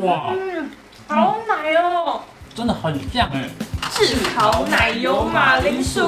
哇，好奶哦，真的很像哎。炙烤奶油马铃薯，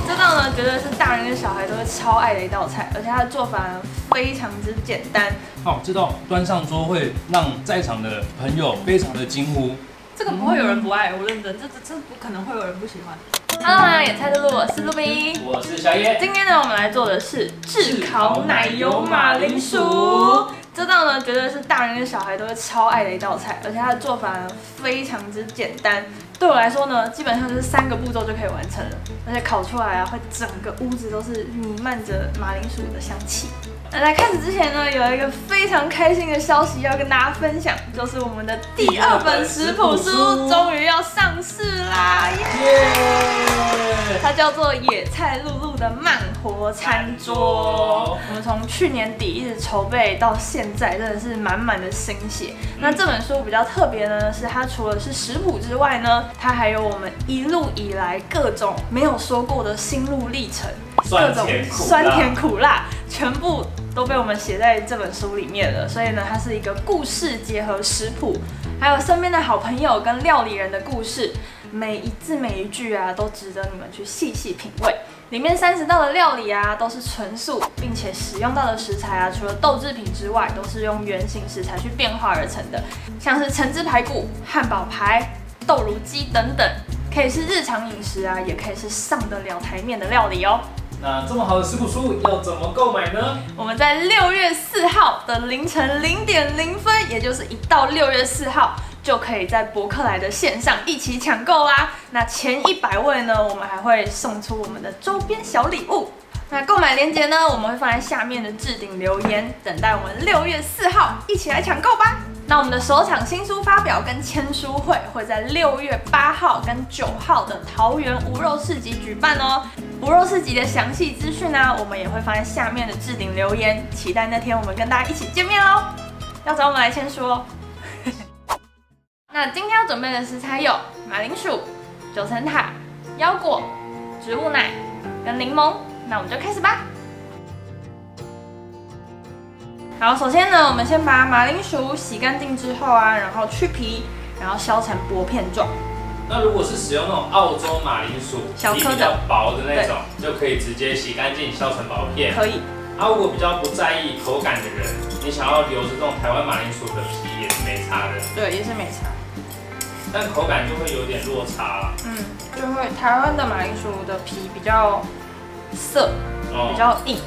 这道呢绝对是大人跟小孩都会超爱的一道菜，而且它的做法呢非常之简单。好，这道端上桌会让在场的朋友非常的惊呼。这个不会有人不爱，我认真，这不可能会有人不喜欢。Hello， 野菜露露，我是露比，我是小野。今天呢，我们来做的是炙烤奶油马铃薯。这道呢，绝对是大人跟小孩都会超爱的一道菜，而且它的做法呢非常之简单。对我来说呢，基本上就是3个步骤就可以完成了，而且烤出来啊，会整个屋子都是弥漫着马铃薯的香气。那在开始之前呢，有一个非常开心的消息要跟大家分享，就是我们的第2本食谱书终于要上市啦！耶！它叫做野菜露露的慢活餐桌。我们从去年底一直筹备到现在，真的是满满的心血。那这本书比较特别的呢，是它除了是食谱之外呢，它还有我们一路以来各种没有说过的心路历程，各种酸甜苦辣，全部都被我们写在这本书里面了。所以呢，它是一个故事结合食谱，还有身边的好朋友跟料理人的故事，每一字每一句啊，都值得你们去细细品味。里面30道的料理啊，都是纯素，并且使用到的食材啊，除了豆制品之外，都是用原型食材去变化而成的，像是橙汁排骨、汉堡排、豆乳鸡等等，可以是日常饮食啊，也可以是上得了台面的料理哦。那这么好的食谱书要怎么购买呢？我们在6月4号的凌晨0点0分，也就是一到6月4号，就可以在博客来的线上一起抢购啦。那前100位呢，我们还会送出我们的周边小礼物。那购买链接呢，我们会放在下面的置顶留言，等待我们6月4号一起来抢购吧。那我们的首场新书发表跟签书会在6月8号跟9号的桃园无肉市集举办哦。无肉市集的详细资讯呢，我们也会放在下面的置顶留言，期待那天我们跟大家一起见面喽！要找我们来签书哦。那今天要准备的食材有马铃薯、9层塔、腰果、植物奶跟柠檬。那我们就开始吧。好，首先呢，我们先把马铃薯洗干净之后啊，然后去皮，然后削成薄片状。那如果是使用那种澳洲马铃薯，小颗的皮比较薄的那种，就可以直接洗干净削成薄片。可以。如果比较不在意口感的人，你想要留着这种台湾马铃薯的皮也是没差的。对，也是没差。但口感就会有点落差啦。就会台湾的马铃薯的皮比较涩，比较硬。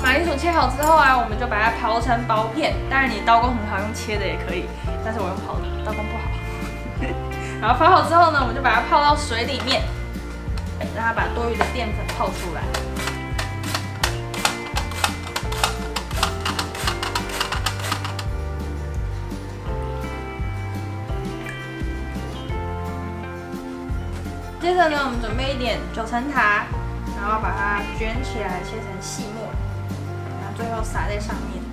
马铃薯切好之后啊，我们就把它刨成薄片。当然你刀工很好，用切的也可以，但是我用刨的，刀工不好。然后刨好之后呢，我们就把它泡到水里面，让它把多余的淀粉泡出来。接着呢，我们准备一点9层塔，然后把它卷起来，切成细末，然后最后撒在上面，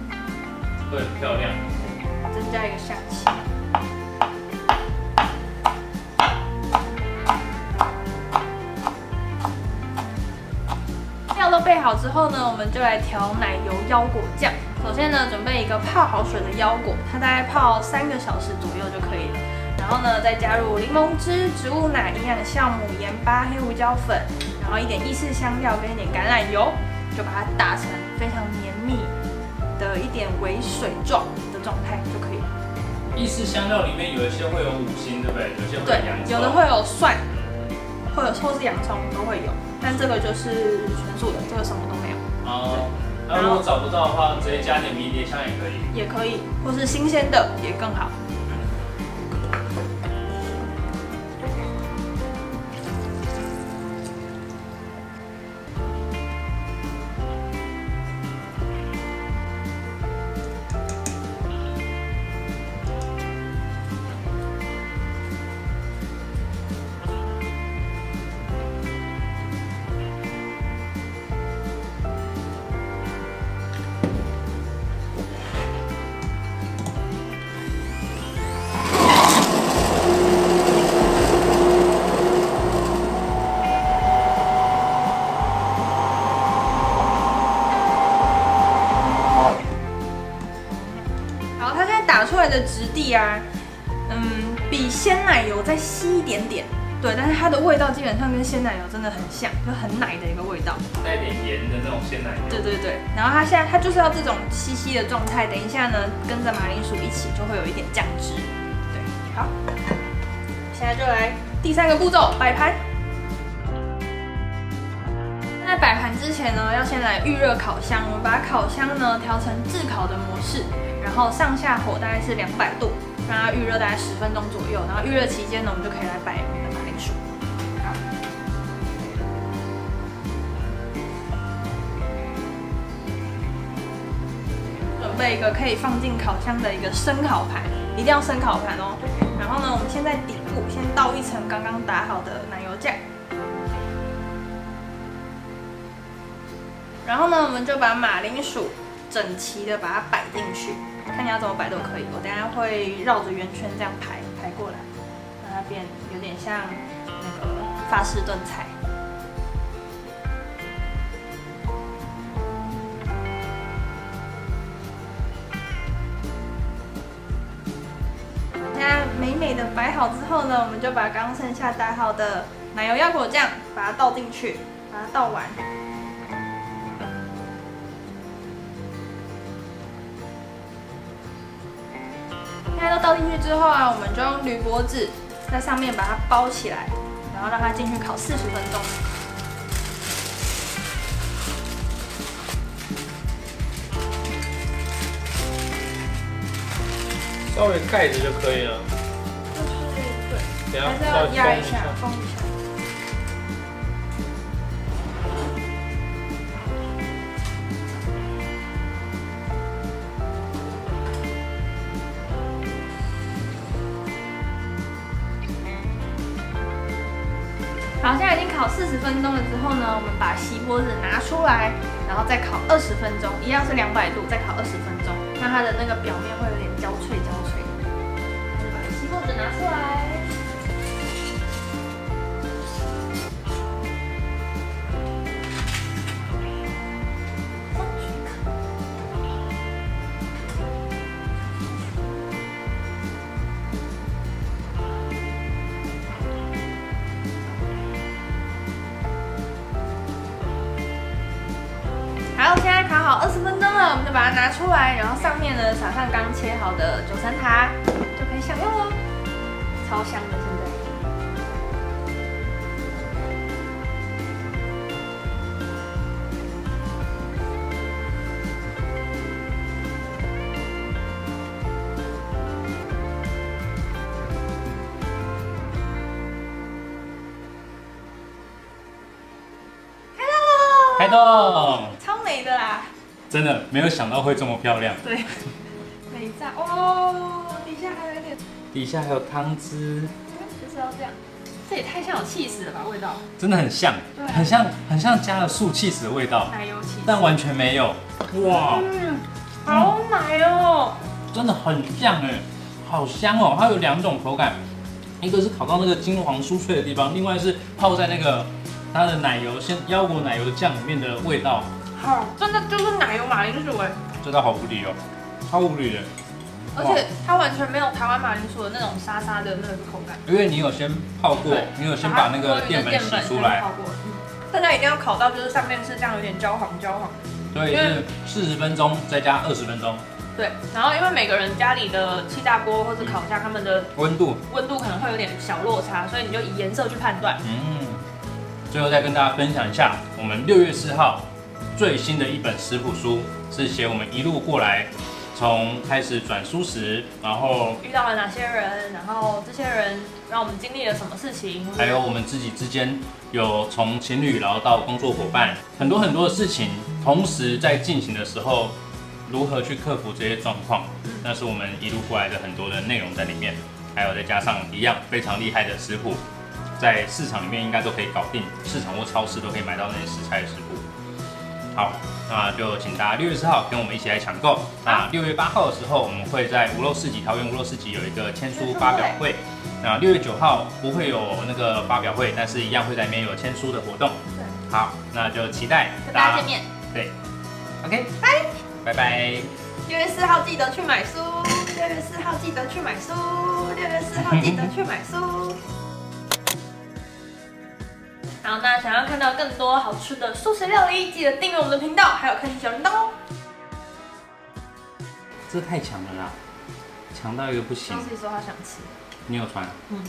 会很漂亮，增加一个香气。料都备好之后呢，我们就来调奶油腰果酱。首先呢，准备一个泡好水的腰果，它大概泡3个小时左右就可以了。然后呢，再加入柠檬汁、植物奶、营养酵母、盐巴、黑胡椒粉，然后一点意式香料跟一点橄榄油，就把它打成非常绵密的一点微水状的状态就可以了。意式香料里面有一些会有5星，对不对？有些会有洋葱，有的会有蒜，或是洋葱都会有，但这个就是全素的，这个什么都没有。哦。那如果找不到的话，直接加点迷迭香也可以。也可以，或是新鲜的也更好。的质地啊，比鲜奶油再稀一点点。对，但是它的味道基本上跟鲜奶油真的很像，就很奶的一个味道，带点盐的那种鲜奶油。对对对，然后它现在它就是要这种稀稀的状态，等一下呢跟着马铃薯一起就会有一点酱汁。对，好，现在就来第3个步骤，摆盘。在摆盘之前呢，要先来预热烤箱，我们把烤箱呢调成炙烤的模式，然后上下火大概是200度，让它预热大概10分钟左右，然后预热期间呢，我们就可以来摆我们的马铃薯。好，准备一个可以放进烤箱的一个生烤盘，一定要生烤盘哦。然后呢，我们先在底部先倒一层刚刚打好的奶油酱，然后呢，我们就把马铃薯整齐的把它摆进去。看你要怎么摆都可以，我等一下会绕着圆圈这样排过来，让它变有点像那个法式炖菜。那美美的摆好之后呢，我们就把刚剩下打好的奶油腰果酱把它倒进去，把它倒完。现在都倒进去之后啊，我们就用铝箔纸在上面把它包起来，然后让它进去烤40分钟。稍微盖着就可以了。对，等下还是要压一下，封一下。好，现在已经烤40分钟了之后呢，我们把锡箔纸拿出来，然后再烤20分钟，一样是200度，再烤20分钟，让它的那个表面会有点焦脆焦脆。就把锡箔纸拿出来。好，现在烤好20分钟了，我们就把它拿出来，然后上面呢撒上刚切好的9层塔，就可以享用了，超香的现在。开动！超美的啦！真的没有想到会这么漂亮。对，美炸哦！底下还有点，底下还有汤汁，就是要这样。这也太像有气死了吧，味道。真的很像，对很像加了素气死的味道，奶油气，但完全没有。哇，好奶哦！真的很像哎，好香哦！它有2种口感，一个是烤到那个金黄酥脆的地方，另外是泡在那个它的奶油腰果奶油的酱里面的味道。好，真的就是奶油马铃薯哎，这道好无敌哦，超无敌的。而且它完全没有台湾马铃薯的那种沙沙的那个口感。因为你有先泡过对，你有先把那个淀粉洗出来，泡过。大家一定要烤到就是上面是这样有点焦黄的。所以是40分钟再加20分钟。对，然后因为每个人家里的气炸锅或者烤箱，他们的温度可能会有点小落差，所以你就以颜色去判断。最后再跟大家分享一下，我们6月4号最新的一本食谱书，是写我们一路过来，从开始转蔬食，然后遇到了哪些人，然后这些人让我们经历了什么事情，还有我们自己之间有从情侣然后到工作伙伴，很多的事情同时在进行的时候，如何去克服这些状况，那是我们一路过来的很多的内容在里面，还有再加上一样非常厉害的食谱，在市场里面应该都可以搞定，市场或超市都可以买到那些食材的食谱。好，那就请大家6月4号跟我们一起来抢购。那6月8号的时候，我们会在无肉市集桃园无肉市集有一个签书发表会。那6月9号不会有那个发表会，但是一样会在里面有签书的活动。对，好，那就期待跟大家见面。对 ，OK，拜拜。6月4号记得去买书。6月4号记得去买书，6月4号记得去买书。好，那想要看到更多好吃的素食料理，记得订阅我们的频道，还有开启小铃铛哦。这太强了啦，强到一个不行上。次说他想吃，你有传？嗯。